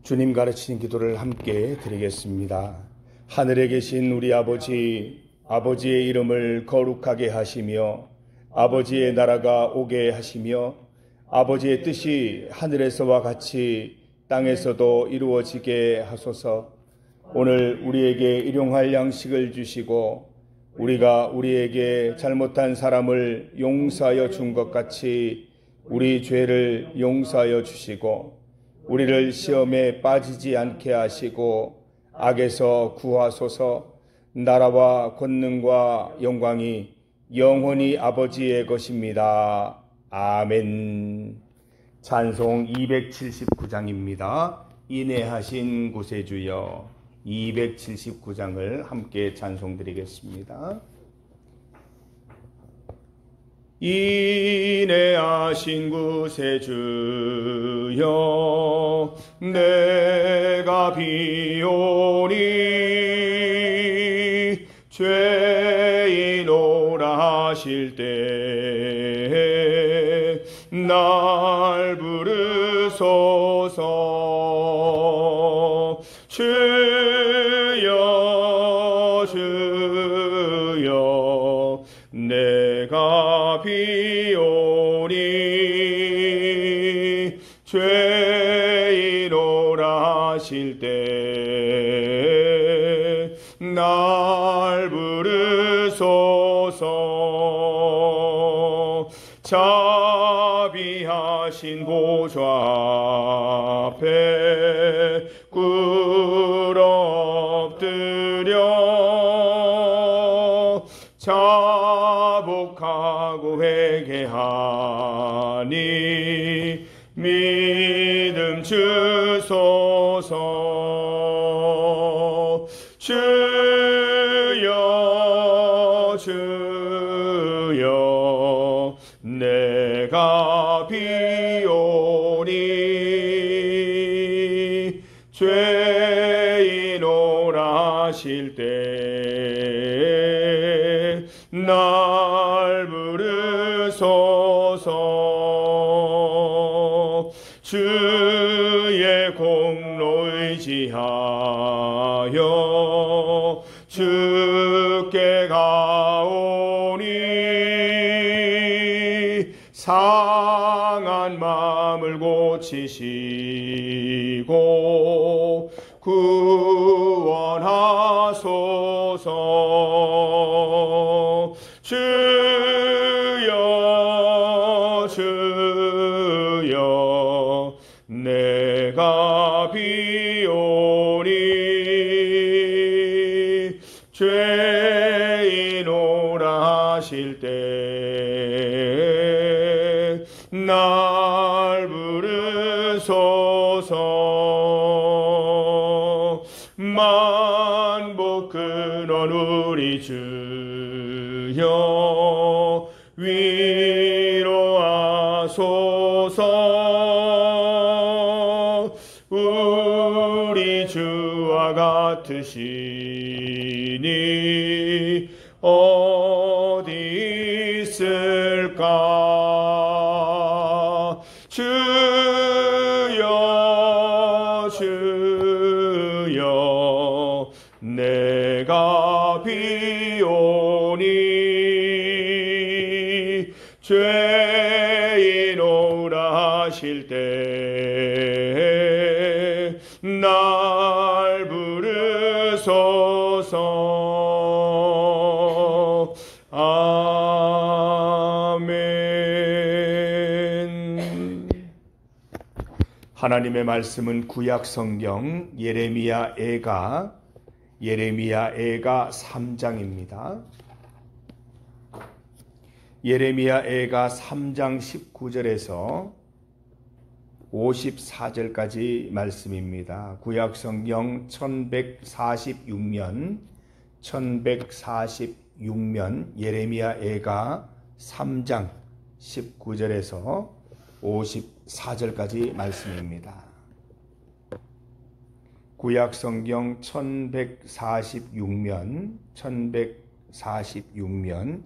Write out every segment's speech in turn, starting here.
주님 가르치신 기도를 함께 드리겠습니다. 하늘에 계신 우리 아버지, 아버지의 이름을 거룩하게 하시며 아버지의 나라가 오게 하시며 아버지의 뜻이 하늘에서와 같이 땅에서도 이루어지게 하소서. 오늘 우리에게 일용할 양식을 주시고 우리가 우리에게 잘못한 사람을 용서하여 준 것 같이 우리 죄를 용서하여 주시고 우리를 시험에 빠지지 않게 하시고 악에서 구하소서. 나라와 권능과 영광이 영원히 아버지의 것입니다. 아멘. 찬송 279장입니다. 인내하신 구세주여. 279장을 함께 찬송드리겠습니다. 인내하신 구세주여, 내가 비오니 죄인오라 하실 때 날 부르소서. 주여 주여 내가 비오니 죄인오라 하실 때 날 부르소서. 자비하신 보좌 앞에 꿇어엎드려 자복하고 회개하니 믿음 주소서. 주여 주여 내가 비오니 죄인오라 하실 때 날 부르소서. 주의 공로 의지하여 주께 가오니 상한 마음을 고치시고 구원하소서. 주여 주여 내가 비오니 죄인오라 하실 때 날 부르소서. 만복 근원 우리 주여 위로하소서. 우리 주와 같으시니 어디 있을까. 주여 주여 내가 비오니 죄인오라 하실 때 날 부르소서. 아멘. 하나님의 말씀은 구약 성경 예레미야 애가 3장입니다. 예레미야 애가 3장 19절에서 54절까지 말씀입니다. 구약 성경 1146년 예레미야 애가 3장 19절에서 54절까지 말씀입니다. 구약 성경 1146년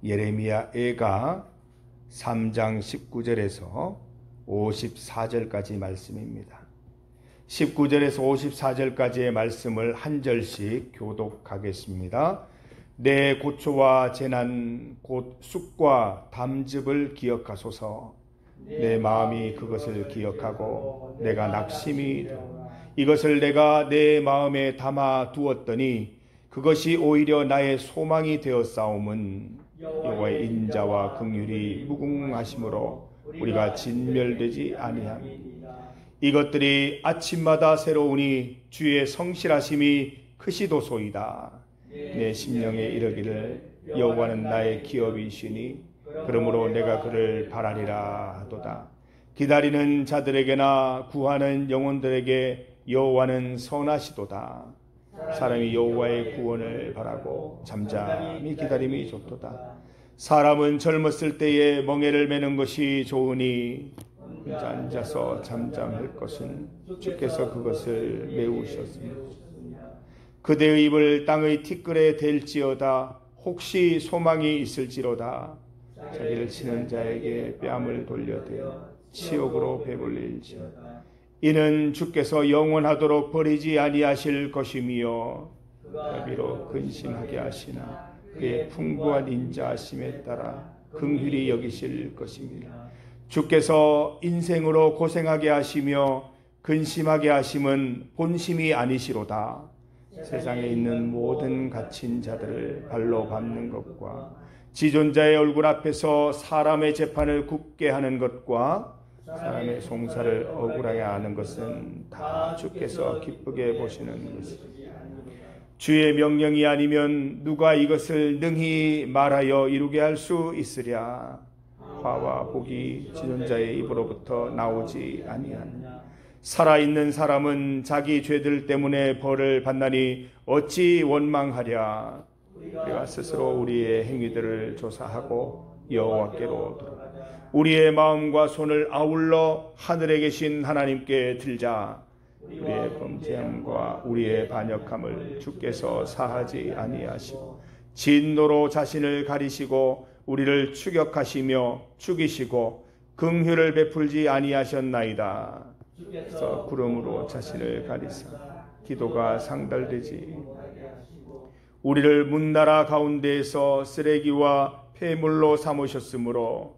예레미야 애가 3장 19절에서 54절까지 말씀입니다. 19절에서 54절까지의 말씀을 한 절씩 교독하겠습니다. 내 고초와 재난 곧 쑥과 담즙을 기억하소서. 내 마음이 그것을 기억하고 내가 낙심이 이것을 내가 내 마음에 담아 두었더니 그것이 오히려 나의 소망이 되었사옴은 여호와의 인자와 긍휼이 무궁하심으로 우리가 진멸되지 아니함이니라. 이것들이 아침마다 새로우니 주의 성실하심이 크시도소이다. 내 심령에 이르기를 여호와는 나의 기업이시니 그러므로 내가 그를 바라리라 하도다. 기다리는 자들에게나 구하는 영혼들에게 여호와는 선하시도다. 사람이 여호와의 구원을 바라고 잠잠히 기다림이 좋도다. 사람은 젊었을 때에 멍에를 매는 것이 좋으니 혼자 앉아서 잠잠할 것은 주께서 그것을 메우셨습니다. 그대의 입을 땅의 티끌에 댈지어다. 혹시 소망이 있을지로다. 자기를 치는 자에게 뺨을 돌려대어 치욕으로 배불릴지어다. 이는 주께서 영원하도록 버리지 아니하실 것이며 그가 비록 근심하게 하시나 그의 풍부한 인자하심에 따라 긍휼히 여기실 것입니다. 주께서 인생으로 고생하게 하시며 근심하게 하심은 본심이 아니시로다. 세상에 있는 모든 갇힌 자들을 발로 밟는 것과 지존자의 얼굴 앞에서 사람의 재판을 굽게 하는 것과 사람의 송사를 억울하게 하는 것은 다 주께서 기쁘게 보시는 것이다. 주의 명령이 아니면 누가 이것을 능히 말하여 이루게 할 수 있으랴. 화와 복이 지존자의 입으로부터 나오지 아니하느냐. 살아있는 사람은 자기 죄들 때문에 벌을 받나니 어찌 원망하랴. 우리가 스스로 우리의 행위들을 조사하고 여호와께로 돌아가자. 우리의 마음과 손을 아울러 하늘에 계신 하나님께 들자. 우리의 범죄함과 우리의 반역함을 주께서 사하지 아니하시고 진노로 자신을 가리시고 우리를 추격하시며 죽이시고 긍휼을 베풀지 아니하셨나이다. 그래서 구름으로 자신을 가리사 기도가 상달되지 우리를 문나라 가운데에서 쓰레기와 폐물로 삼으셨으므로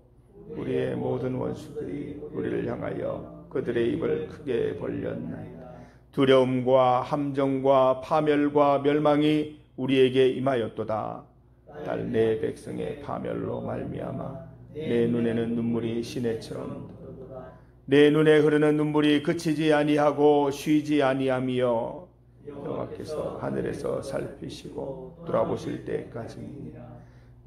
우리의 모든 원수들이 우리를 향하여 그들의 입을 크게 벌렸나이다. 두려움과 함정과 파멸과 멸망이 우리에게 임하였도다. 딸 내 백성의 파멸로 말미암아 내 눈에는 눈물이 시내처럼 내 눈에 흐르는 눈물이 그치지 아니하고 쉬지 아니하며 여호와께서 하늘에서 살피시고 돌아보실 때까지니라.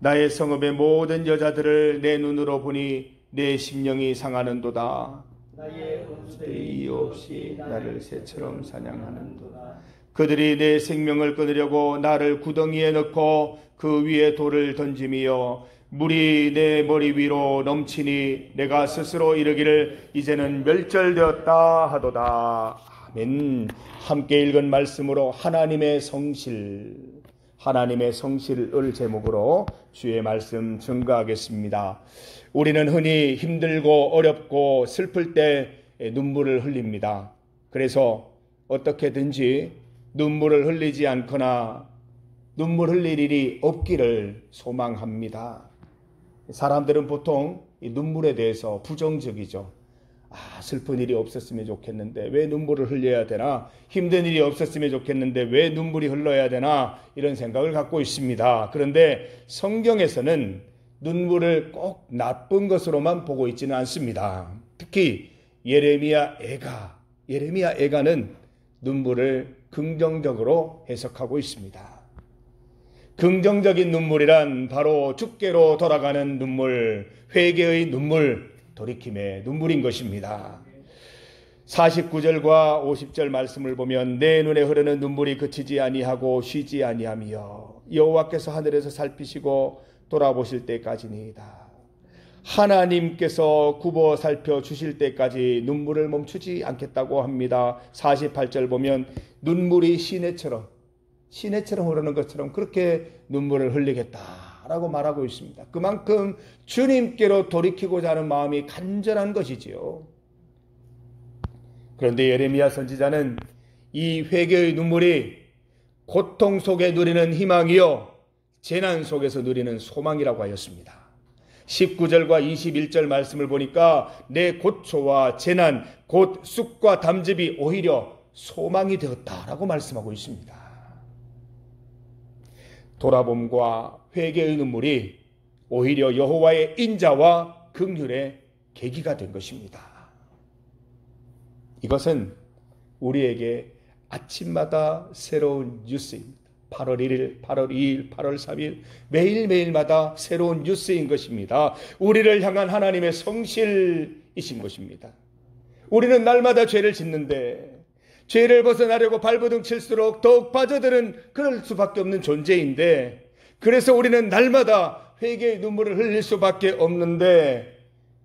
나의 성읍의 모든 여자들을 내 눈으로 보니 내 심령이 상하는도다. 나의 원수들이 이유 없이 나를 새처럼 사냥하는도다. 그들이 내 생명을 끊으려고 나를 구덩이에 넣고 그 위에 돌을 던짐이여 물이 내 머리 위로 넘치니 내가 스스로 이르기를 이제는 멸절되었다 하도다. 아멘. 함께 읽은 말씀으로 하나님의 성실을 제목으로 주의 말씀 증거하겠습니다. 우리는 흔히 힘들고 어렵고 슬플 때 눈물을 흘립니다. 그래서 어떻게든지 눈물을 흘리지 않거나 눈물 흘릴 일이 없기를 소망합니다. 사람들은 보통 이 눈물에 대해서 부정적이죠. 슬픈 일이 없었으면 좋겠는데 왜 눈물을 흘려야 되나? 힘든 일이 없었으면 좋겠는데 왜 눈물이 흘러야 되나? 이런 생각을 갖고 있습니다. 그런데 성경에서는 눈물을 꼭 나쁜 것으로만 보고 있지는 않습니다. 특히 예레미야 애가는 눈물을 긍정적으로 해석하고 있습니다. 긍정적인 눈물이란 바로 주께로 돌아가는 눈물, 회개의 눈물, 돌이킴의 눈물인 것입니다. 49절과 50절 말씀을 보면 내 눈에 흐르는 눈물이 그치지 아니하고 쉬지 아니하며 여호와께서 하늘에서 살피시고 돌아보실 때까지니이다. 하나님께서 굽어 살펴 주실 때까지 눈물을 멈추지 않겠다고 합니다. 48절 보면 눈물이 시내처럼 흐르는 것처럼 그렇게 눈물을 흘리겠다라고 말하고 있습니다. 그만큼 주님께로 돌이키고자 하는 마음이 간절한 것이지요. 그런데 예레미야 선지자는 이 회개의 눈물이 고통 속에 누리는 희망이요 재난 속에서 누리는 소망이라고 하였습니다. 19절과 21절 말씀을 보니까 내 고초와 재난 곧 쑥과 담즙이 오히려 소망이 되었다라고 말씀하고 있습니다. 돌아봄과 회개의 눈물이 오히려 여호와의 인자와 긍휼의 계기가 된 것입니다. 이것은 우리에게 아침마다 새로운 뉴스입니다. 8월 1일, 8월 2일, 8월 3일 매일매일마다 새로운 뉴스인 것입니다. 우리를 향한 하나님의 성실이신 것입니다. 우리는 날마다 죄를 짓는데 죄를 벗어나려고 발버둥 칠수록 더욱 빠져드는 그럴 수밖에 없는 존재인데, 그래서 우리는 날마다 회개의 눈물을 흘릴 수밖에 없는데,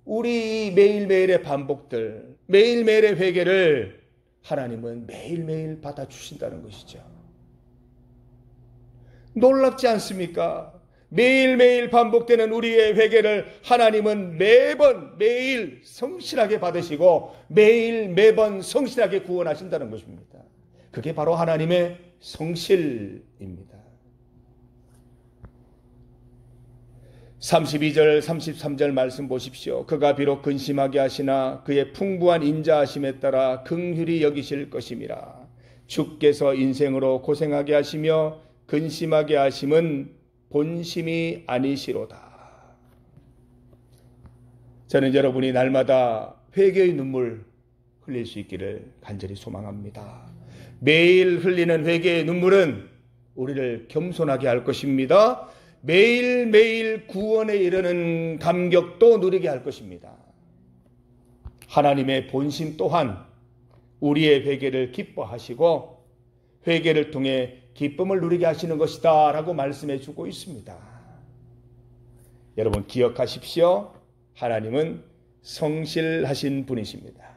우리 매일매일의 반복들, 매일매일의 회개를 하나님은 매일매일 받아주신다는 것이죠. 놀랍지 않습니까? 매일매일 반복되는 우리의 회개를 하나님은 매일 성실하게 받으시고 매번 성실하게 구원하신다는 것입니다. 그게 바로 하나님의 성실입니다. 32절 33절 말씀 보십시오. 그가 비록 근심하게 하시나 그의 풍부한 인자하심에 따라 긍휼히 여기실 것임이라. 주께서 인생으로 고생하게 하시며 근심하게 하심은 본심이 아니시로다. 저는 여러분이 날마다 회개의 눈물 흘릴 수 있기를 간절히 소망합니다. 매일 흘리는 회개의 눈물은 우리를 겸손하게 할 것입니다. 매일매일 구원에 이르는 감격도 누리게 할 것입니다. 하나님의 본심 또한 우리의 회개를 기뻐하시고 회개를 통해 기쁨을 누리게 하시는 것이다 라고 말씀해 주고 있습니다. 여러분 기억하십시오. 하나님은 성실하신 분이십니다.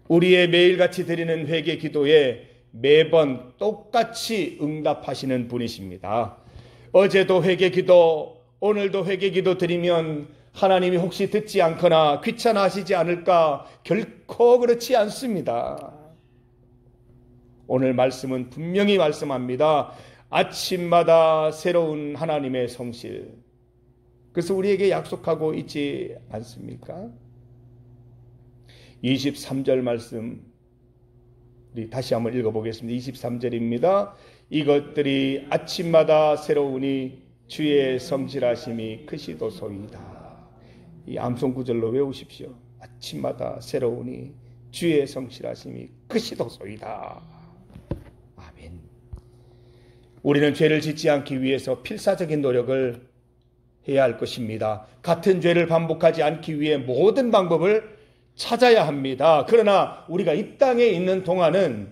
우리의 매일같이 드리는 회개 기도에 매번 똑같이 응답하시는 분이십니다. 어제도 회개 기도, 오늘도 회개 기도 드리면 하나님이 혹시 듣지 않거나 귀찮아하시지 않을까? 결코 그렇지 않습니다. 오늘 말씀은 분명히 말씀합니다. 아침마다 새로운 하나님의 성실. 그래서 우리에게 약속하고 있지 않습니까? 23절 말씀 우리 다시 한번 읽어보겠습니다. 23절입니다. 이것들이 아침마다 새로우니 주의 성실하심이 크시도소이다. 이 암송 구절로 외우십시오. 아침마다 새로우니 주의 성실하심이 크시도소이다. 아멘. 우리는 죄를 짓지 않기 위해서 필사적인 노력을 해야 할 것입니다. 같은 죄를 반복하지 않기 위해 모든 방법을 찾아야 합니다. 그러나 우리가 이 땅에 있는 동안은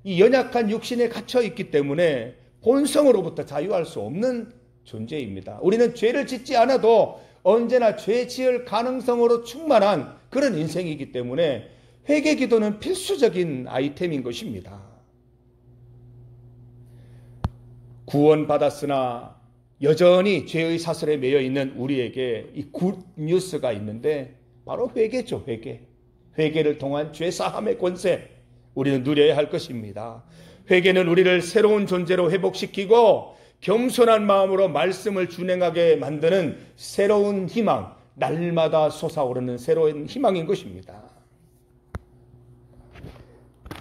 이 연약한 육신에 갇혀 있기 때문에 본성으로부터 자유할 수 없는 존재입니다. 우리는 죄를 짓지 않아도 언제나 죄 지을 가능성으로 충만한 그런 인생이기 때문에 회개 기도는 필수적인 아이템인 것입니다. 구원받았으나 여전히 죄의 사슬에 매여 있는 우리에게 이 굿 뉴스가 있는데 바로 회개죠. 회개를 통한 죄 사함의 권세 우리는 누려야 할 것입니다. 회개는 우리를 새로운 존재로 회복시키고 겸손한 마음으로 말씀을 준행하게 만드는 새로운 희망, 날마다 솟아오르는 새로운 희망인 것입니다.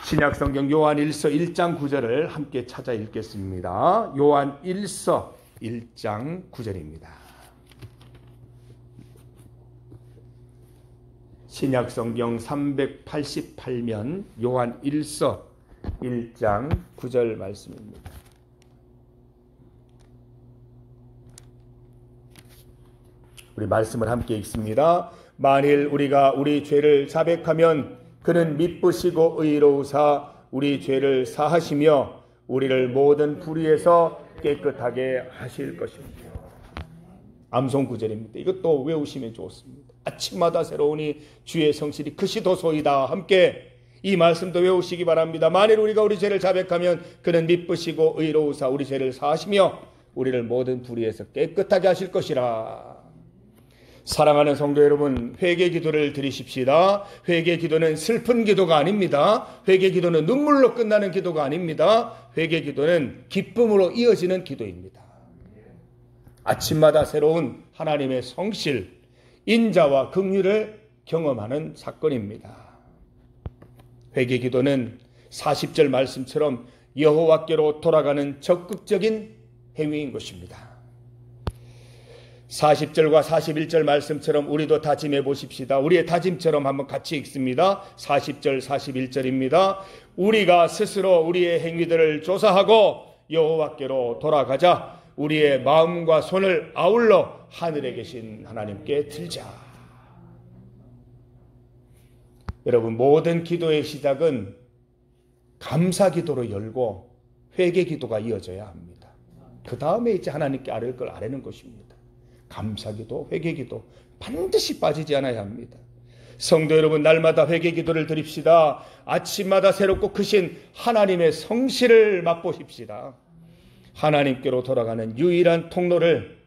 신약성경 요한 1서 1장 9절을 함께 찾아 읽겠습니다. 요한 1서 1장 9절입니다. 신약성경 388면 요한 1서 1장 9절 말씀입니다. 우리 말씀을 함께 읽습니다. 만일 우리가 우리 죄를 자백하면 그는 미쁘시고 의로우사 우리 죄를 사하시며 우리를 모든 불의에서 깨끗하게 하실 것입니다. 암송 구절입니다. 이것도 외우시면 좋습니다. 아침마다 새로우니 주의 성실이 크시도소이다. 함께 이 말씀도 외우시기 바랍니다. 만일 우리가 우리 죄를 자백하면 그는 미쁘시고 의로우사 우리 죄를 사하시며 우리를 모든 불의에서 깨끗하게 하실 것이라. 사랑하는 성도 여러분, 회개 기도를 드리십시다. 회개 기도는 슬픈 기도가 아닙니다. 회개 기도는 눈물로 끝나는 기도가 아닙니다. 회개 기도는 기쁨으로 이어지는 기도입니다. 아침마다 새로운 하나님의 성실, 인자와 긍휼을 경험하는 사건입니다. 회개 기도는 40절 말씀처럼 여호와께로 돌아가는 적극적인 행위인 것입니다. 40절과 41절 말씀처럼 우리도 다짐해 보십시다. 우리의 다짐처럼 한번 같이 읽습니다. 40절 41절입니다. 우리가 스스로 우리의 행위들을 조사하고 여호와께로 돌아가자. 우리의 마음과 손을 아울러 하늘에 계신 하나님께 들자. 여러분, 모든 기도의 시작은 감사 기도로 열고 회개 기도가 이어져야 합니다. 그 다음에 이제 하나님께 아뢰는 걸 아뢰는 것입니다. 감사기도, 회개기도 반드시 빠지지 않아야 합니다. 성도 여러분, 날마다 회개기도를 드립시다. 아침마다 새롭고 크신 하나님의 성실을 맛보십시다. 하나님께로 돌아가는 유일한 통로를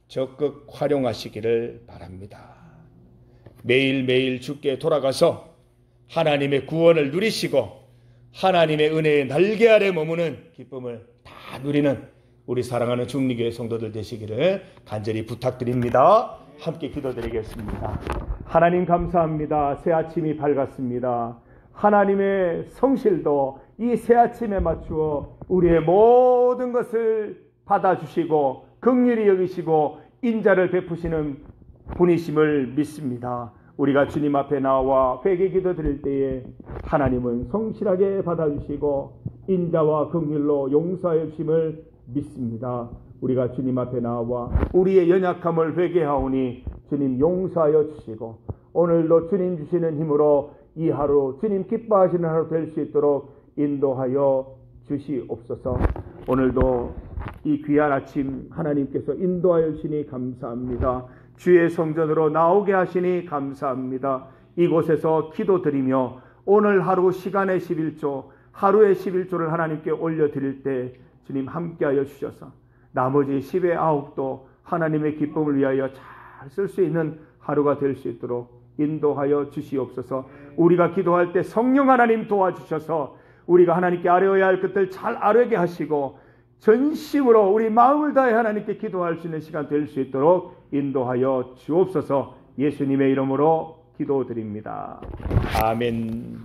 적극 활용하시기를 바랍니다. 매일매일 주께 돌아가서 하나님의 구원을 누리시고 하나님의 은혜의 날개 아래 머무는 기쁨을 다 누리는 우리 사랑하는 중리교회 성도들 되시기를 간절히 부탁드립니다. 함께 기도드리겠습니다. 하나님 감사합니다. 새 아침이 밝았습니다. 하나님의 성실도 이 새 아침에 맞추어 우리의 모든 것을 받아주시고 긍휼히 여기시고 인자를 베푸시는 분이심을 믿습니다. 우리가 주님 앞에 나와 회개 기도 드릴 때에 하나님은 성실하게 받아주시고 인자와 긍휼로 용서하여 주심을 믿습니다. 우리가 주님 앞에 나와 우리의 연약함을 회개하오니 주님 용서하여 주시고 오늘도 주님 주시는 힘으로 이 하루 주님 기뻐하시는 하루 될 수 있도록 인도하여 주시옵소서. 오늘도 이 귀한 아침 하나님께서 인도하여 주시니 감사합니다. 주의 성전으로 나오게 하시니 감사합니다. 이곳에서 기도드리며 오늘 하루 시간의 11조, 하루의 11조를 하나님께 올려드릴 때 주님 함께하여 주셔서 나머지 10의 9도 하나님의 기쁨을 위하여 잘 쓸 수 있는 하루가 될 수 있도록 인도하여 주시옵소서. 우리가 기도할 때 성령 하나님 도와주셔서 우리가 하나님께 아뢰어야 할 것들 잘 아뢰게 하시고 전심으로 우리 마음을 다해 하나님께 기도할 수 있는 시간 될 수 있도록 인도하여 주옵소서. 예수님의 이름으로 기도드립니다. 아멘.